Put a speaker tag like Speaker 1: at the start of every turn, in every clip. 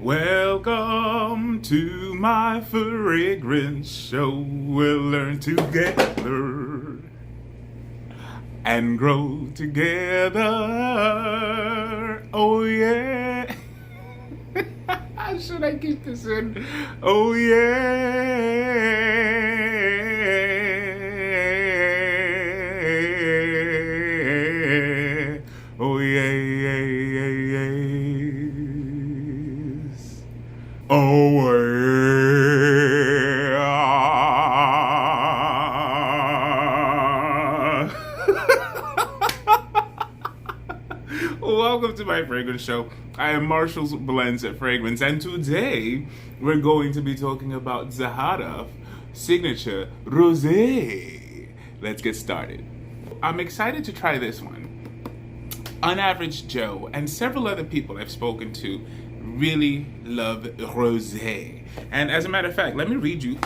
Speaker 1: Welcome to my fragrance show. We'll learn together and grow together. Oh yeah. Should I keep this in? Oh yeah. Oh yes. Oh yeah. Welcome to my fragrance show. I am Marshall's Blends at Fragrance, and today we're going to be talking about Zaharoff Signature Rosé. Let's get started. I'm excited to try this one. Unaverage Joe and several other people I've spoken to really love Rosé. And as a matter of fact, let me read you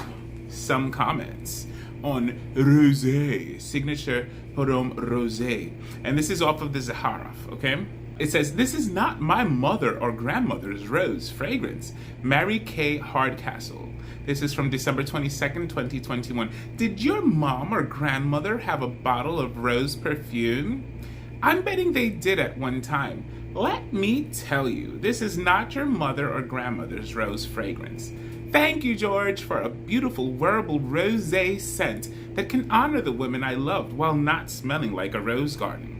Speaker 1: some comments on Rosé, Signature Pomme Rosé. And this is off of the Zaharoff, okay? It says, this is not my mother or grandmother's rose fragrance. Mary Kay Hardcastle. This is from December 22nd, 2021. Did your mom or grandmother have a bottle of rose perfume? I'm betting they did at one time. Let me tell you, this is not your mother or grandmother's rose fragrance. Thank you, George, for a beautiful, wearable rosé scent that can honor the women I loved while not smelling like a rose garden.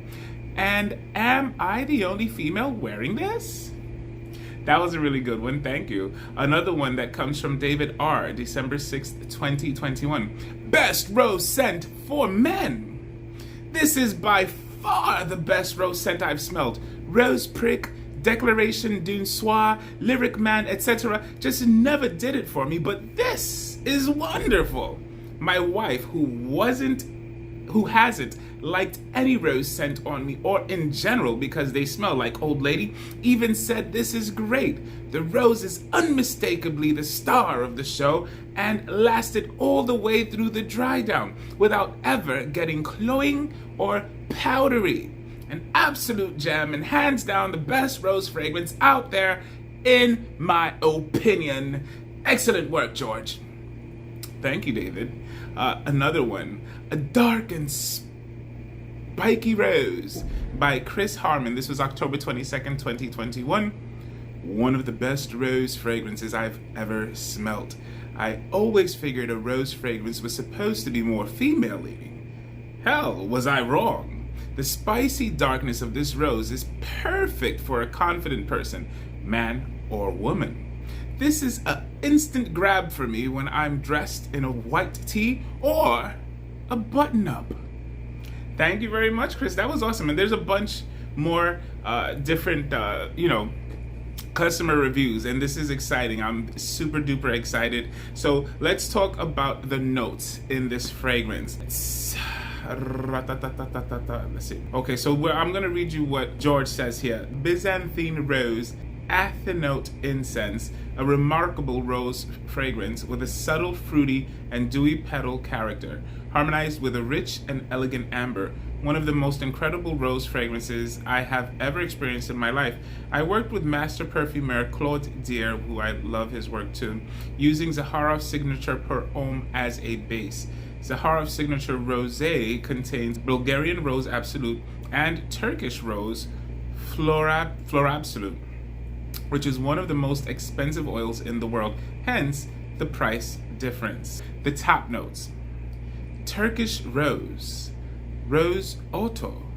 Speaker 1: And am I the only female wearing this? That was a really good one, thank you. Another one that comes from David R., December 6th, 2021. Best rose scent for men. This is by far the best rose scent I've smelled. Rose Prick, Declaration d'une Soie, Lyric Man, etc. just never did it for me, but this is wonderful. My wife, who hasn't liked any rose scent on me or in general because they smell like old lady, even said this is great. The rose is unmistakably the star of the show and lasted all the way through the dry down without ever getting cloying or powdery. An absolute gem and hands down the best rose fragrance out there in my opinion. Excellent work, George. Thank you, David. Another one, a dark and spiky rose by Chris Harmon. This was October 22nd, 2021. One of the best rose fragrances I've ever smelt. I always figured a rose fragrance was supposed to be more female-leaning. Hell, was I wrong? The spicy darkness of this rose is perfect for a confident person, man or woman. This is an instant grab for me when I'm dressed in a white tee or a button-up. Thank you very much, Chris. That was awesome. And there's a bunch more different, customer reviews, and this is exciting. I'm super duper excited. So let's talk about the notes in this fragrance. Let's see. Okay, so I'm gonna read you what George says here. Byzantine rose, athenote incense, a remarkable rose fragrance with a subtle fruity and dewy petal character, harmonized with a rich and elegant amber. One of the most incredible rose fragrances I have ever experienced in my life. I worked with master perfumer Claude Dier, who I love his work too, using Zaharoff Signature Pomme as a base. Zaharoff Signature Rosé contains Bulgarian Rose Absolute and Turkish Rose Florabsolute, which is one of the most expensive oils in the world, hence the price difference. The top notes: Turkish Rose, Rose Otto,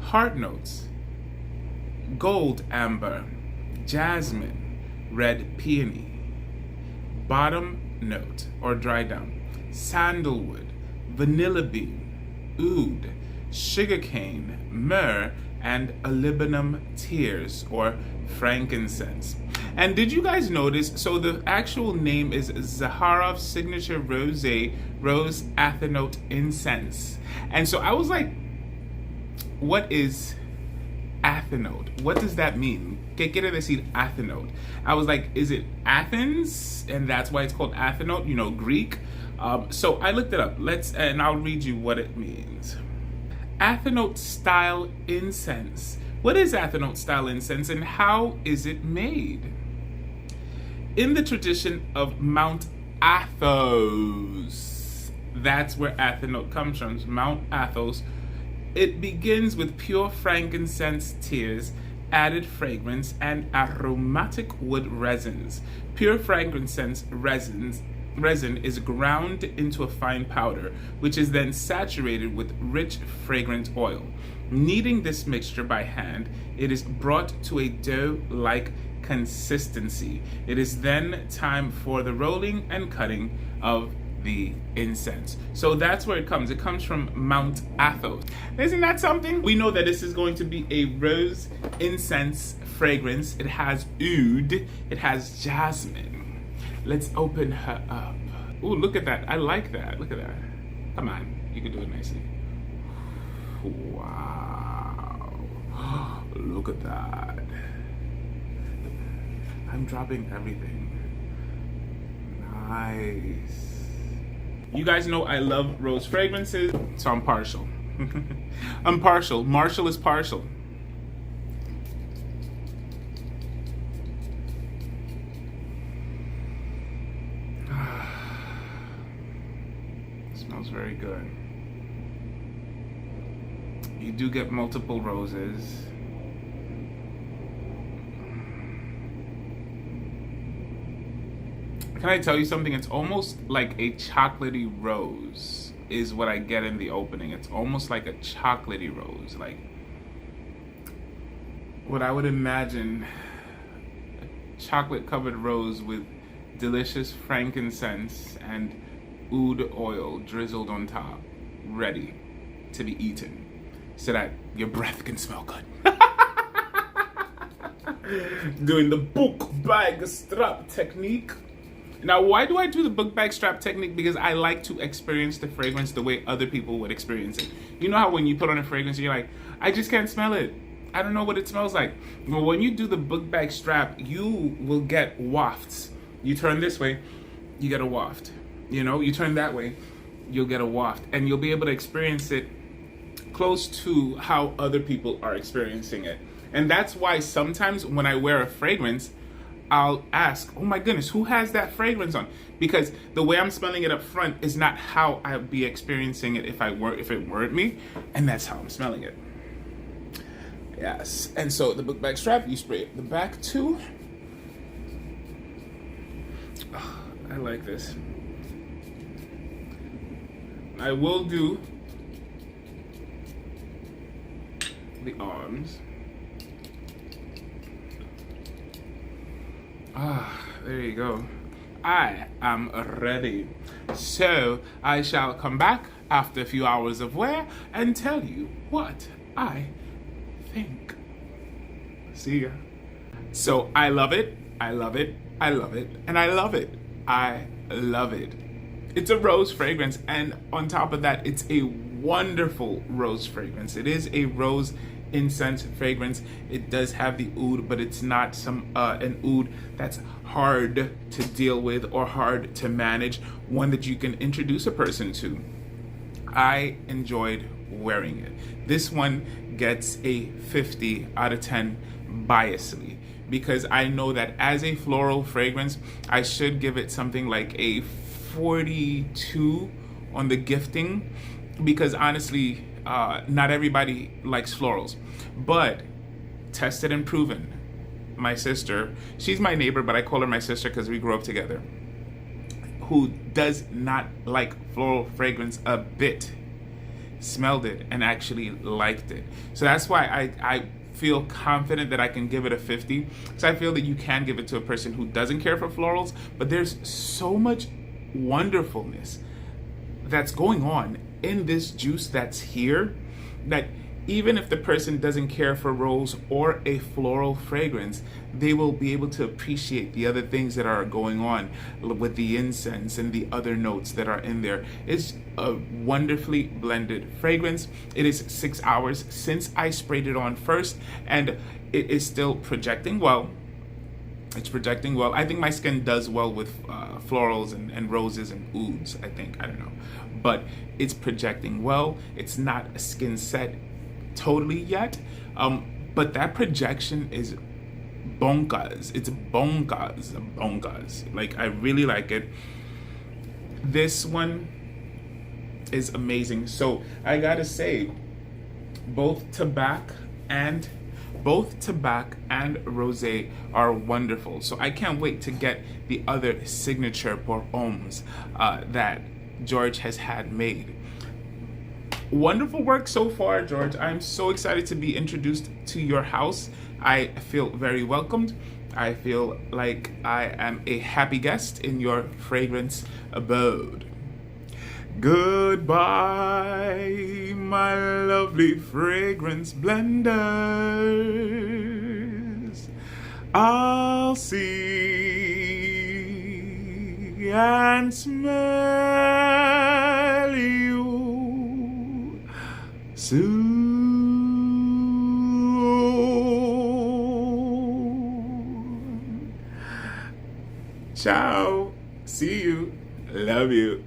Speaker 1: heart notes: gold amber, jasmine, red peony. Bottom note or dry down: sandalwood, vanilla bean, oud, sugarcane, myrrh, and olibanum tears or frankincense. And did you guys notice, so the actual name is Zaharoff Signature Rosé Rose Athenote Incense. And so I was like, what is athenote? What does that mean? ¿Qué quiere decir athenote? I was like, is it Athens? And that's why it's called athenote, Greek. So I looked it up. And I'll read you what it means. Athenote style incense. What is athenote style incense and how is it made? in the tradition of Mount Athos. That's where Athenote comes from, Mount Athos. It begins with pure frankincense tears, added fragrance, and aromatic wood resins. Pure frankincense resin is ground into a fine powder, which is then saturated with rich, fragrant oil. Kneading this mixture by hand, it is brought to a dough-like consistency. It is then time for the rolling and cutting of the incense. So that's where it comes. It comes from Mount Athos. Isn't that something? We know that this is going to be a rose incense fragrance. It has oud. It has jasmine. Let's open her up. Ooh, look at that. I like that. Look at that. Come on. You can do it nicely. Wow. Look at that. I'm dropping everything. Nice. You guys know I love rose fragrances, so I'm partial. I'm partial. Marshall is partial. Smells very good. You do get multiple roses. Can I tell you something? It's almost like a chocolatey rose is what I get in the opening. It's almost like a chocolatey rose, like what I would imagine a chocolate covered rose with delicious frankincense and oud oil drizzled on top, ready to be eaten so that your breath can smell good. Doing the book bag strap technique. Now, why do I do the book bag strap technique? Because I like to experience the fragrance the way other people would experience it. You know how when you put on a fragrance, you're like, I just can't smell it. I don't know what it smells like. Well, when you do the book bag strap, you will get wafts. You turn this way, you get a waft. You know, you turn that way, you'll get a waft. And you'll be able to experience it close to how other people are experiencing it. And that's why sometimes when I wear a fragrance, I'll ask, oh my goodness, who has that fragrance on? Because the way I'm smelling it up front is not how I'd be experiencing it if it weren't me, and that's how I'm smelling it. Yes, and so the book bag strap, you spray it the back too. Oh, I like this. I will do the arms. Ah, there you go. I am ready. So I shall come back after a few hours of wear and tell you what I think. See ya. So I love it, I love it, I love it, and I love it. I love it. It's a rose fragrance, and on top of that, it's a wonderful rose fragrance. It is a rose incense fragrance. It does have the oud, but it's not an oud that's hard to deal with or hard to manage, one that you can introduce a person to. I enjoyed wearing it. This one gets a 50 out of 10 biasly, because I know that as a floral fragrance, I should give it something like a 42 on the gifting, because honestly, not everybody likes florals, but tested and proven. My sister, she's my neighbor, but I call her my sister because we grew up together, who does not like floral fragrance a bit, smelled it and actually liked it. So that's why I feel confident that I can give it a 50. because I feel that you can give it to a person who doesn't care for florals, but there's so much wonderfulness that's going on in this juice that's here, that even if the person doesn't care for rose or a floral fragrance, they will be able to appreciate the other things that are going on with the incense and the other notes that are in there. It's a wonderfully blended fragrance. It is 6 hours since I sprayed it on first, and it is still projecting well. It's projecting well. I think my skin does well with florals and roses and ouds, I think. I don't know. But it's projecting well. It's not a skin set totally yet. But that projection is bonkers. It's bonkers. Like, I really like it. This one is amazing. So I gotta say, both tobacco and rosé are wonderful. So I can't wait to get the other signature pour hommes that George has had made. Wonderful work so far, George. I'm so excited to be introduced to your house. I feel very welcomed. I feel like I am a happy guest in your fragrance abode. Goodbye, my lovely fragrance blenders. I'll see and smell you soon. Ciao. See you. Love you.